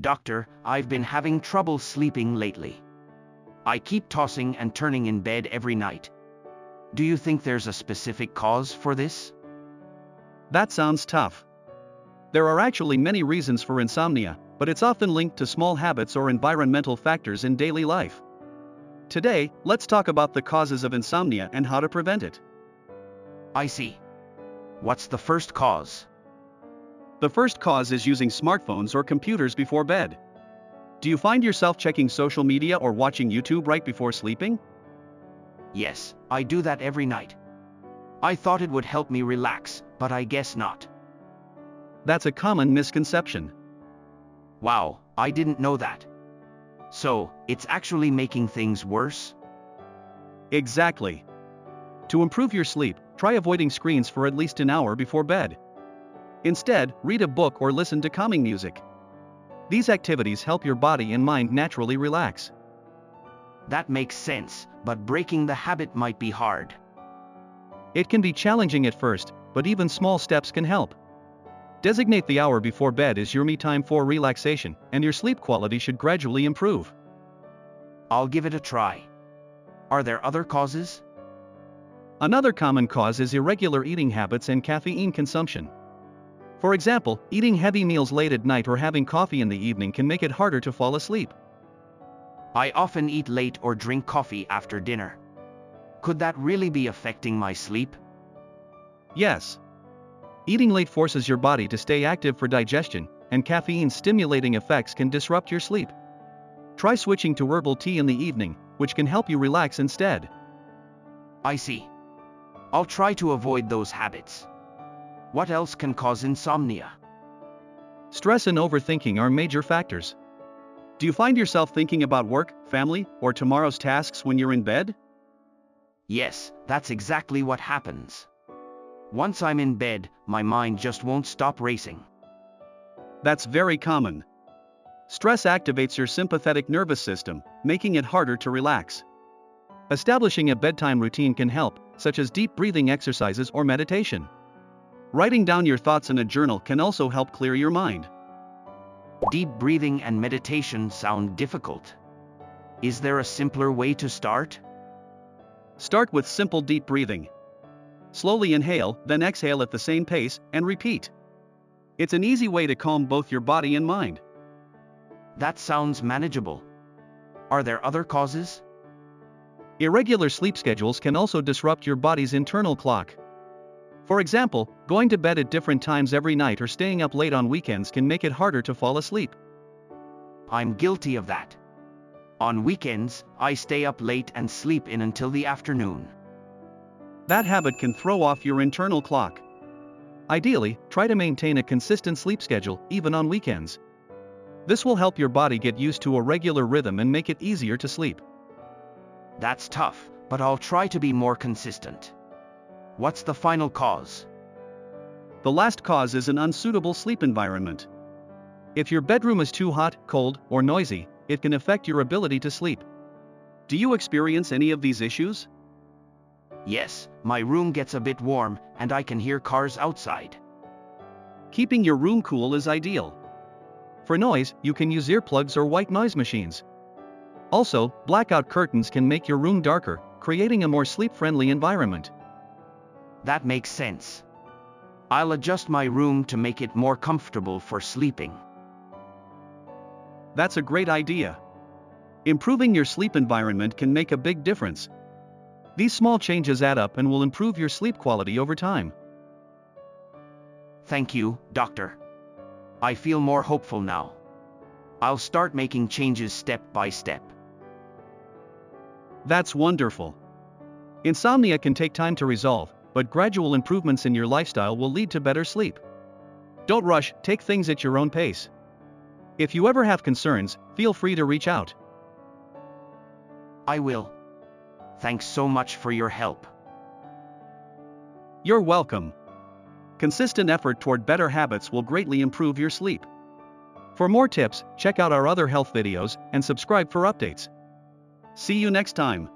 Doctor, I've been having trouble sleeping lately. I keep tossing and turning in bed every night. Do you think there's a specific cause for this? That sounds tough. There are actually many reasons for insomnia, but it's often linked to small habits or environmental factors in daily life. Today, let's talk about the causes of insomnia and how to prevent it. I see. What's the first cause? The first cause is using smartphones or computers before bed. Do you find yourself checking social media or watching YouTube right before sleeping? Yes, I do that every night. I thought it would help me relax, but I guess not. That's a common misconception. Wow, I didn't know that. So, it's actually making things worse? Exactly. To improve your sleep, try avoiding screens for at least an hour before bed. Instead, read a book or listen to calming music. These activities help your body and mind naturally relax. That makes sense, but breaking the habit might be hard. It can be challenging at first, but even small steps can help. Designate the hour before bed as your me time for relaxation, and your sleep quality should gradually improve. I'll give it a try. Are there other causes? Another common cause is irregular eating habits and caffeine consumption. For example, eating heavy meals late at night or having coffee in the evening can make it harder to fall asleep. I often eat late or drink coffee after dinner. Could that really be affecting my sleep? Yes. Eating late forces your body to stay active for digestion, and caffeine-stimulating effects can disrupt your sleep. Try switching to herbal tea in the evening, which can help you relax instead. I see. I'll try to avoid those habits. What else can cause insomnia? Stress and overthinking are major factors. Do you find yourself thinking about work, family, or tomorrow's tasks when you're in bed? Yes, that's exactly what happens. Once I'm in bed, my mind just won't stop racing. That's very common. Stress activates your sympathetic nervous system, making it harder to relax. Establishing a bedtime routine can help, such as deep breathing exercises or meditation. Writing down your thoughts in a journal can also help clear your mind. Deep breathing and meditation sound difficult. Is there a simpler way to start? Start with simple deep breathing. Slowly inhale, then exhale at the same pace, and repeat. It's an easy way to calm both your body and mind. That sounds manageable. Are there other causes? Irregular sleep schedules can also disrupt your body's internal clock. For example, going to bed at different times every night or staying up late on weekends can make it harder to fall asleep. I'm guilty of that. On weekends, I stay up late and sleep in until the afternoon. That habit can throw off your internal clock. Ideally, try to maintain a consistent sleep schedule, even on weekends. This will help your body get used to a regular rhythm and make it easier to sleep. That's tough, but I'll try to be more consistent. What's the final cause? The last cause is an unsuitable sleep environment. If your bedroom is too hot, cold, or noisy, it can affect your ability to sleep. Do you experience any of these issues? Yes, my room gets a bit warm, and I can hear cars outside. Keeping your room cool is ideal. For noise, you can use earplugs or white noise machines. Also, blackout curtains can make your room darker, creating a more sleep-friendly environment. That makes sense. I'll adjust my room to make it more comfortable for sleeping. That's a great idea. Improving your sleep environment can make a big difference. These small changes add up and will improve your sleep quality over time. Thank you, doctor. I feel more hopeful now. I'll start making changes step by step. That's wonderful. Insomnia can take time to resolve, but gradual improvements in your lifestyle will lead to better sleep. Don't rush, take things at your own pace. If you ever have concerns, feel free to reach out. I will. Thanks so much for your help. You're welcome. Consistent effort toward better habits will greatly improve your sleep. For more tips, check out our other health videos and subscribe for updates. See you next time.